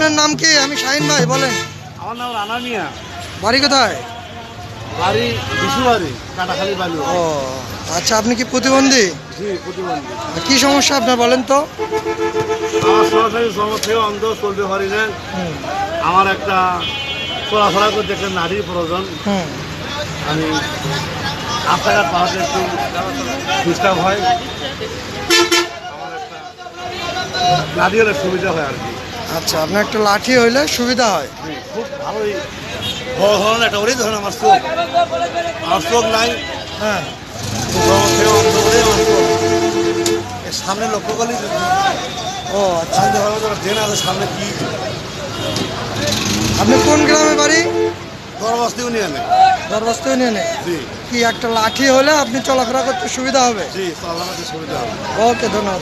আপনার নাম কি? আমি শাহিন ভাই, বলেন। আমার নাম রানা মিয়া। বাড়ি কোথায়? বাড়ি বিশুবাড়ি, কাটাখালী বাড়ি। ও আচ্ছা, আপনি কি প্রতিবন্ধী? জি, প্রতিবন্ধী। কি সমস্যা আপনার বলেন তো? আমার সরাসরি সমস্যা অন্ধ, চলতে পারি না। আমার একটা চলাফেরা করতে একটা নারীর প্রয়োজন। আমি রাস্তাঘাট পাওয়াতে একটু ডিস্টার্ব হয়। আমার একটা নারী হলে সুবিধা হয় আর কি। আচ্ছা, আপনার একটা লাঠি হইলে সুবিধা হয়। খুব ভালোই বড় ধরনের একটা, ওরই ধরেন আমার চোখ নাই। হ্যাঁ, সমস্যা অন্ধ বলেই আমার চোখ। এর সামনে লক্ষ্য করলেই ও আচ্ছা। ট্রেন আছে সামনে। কি আপনি কোন গ্রামে বাড়ি? দরবস্তি ইউনিয়নে। দরবস্ত ইউনিয়নে। জি কি একটা লাঠি হলে আপনি চলাফেরা করতে সুবিধা হবে? জি, চলাফেরা করতে সুবিধা হবে। ওকে, ধন্যবাদ।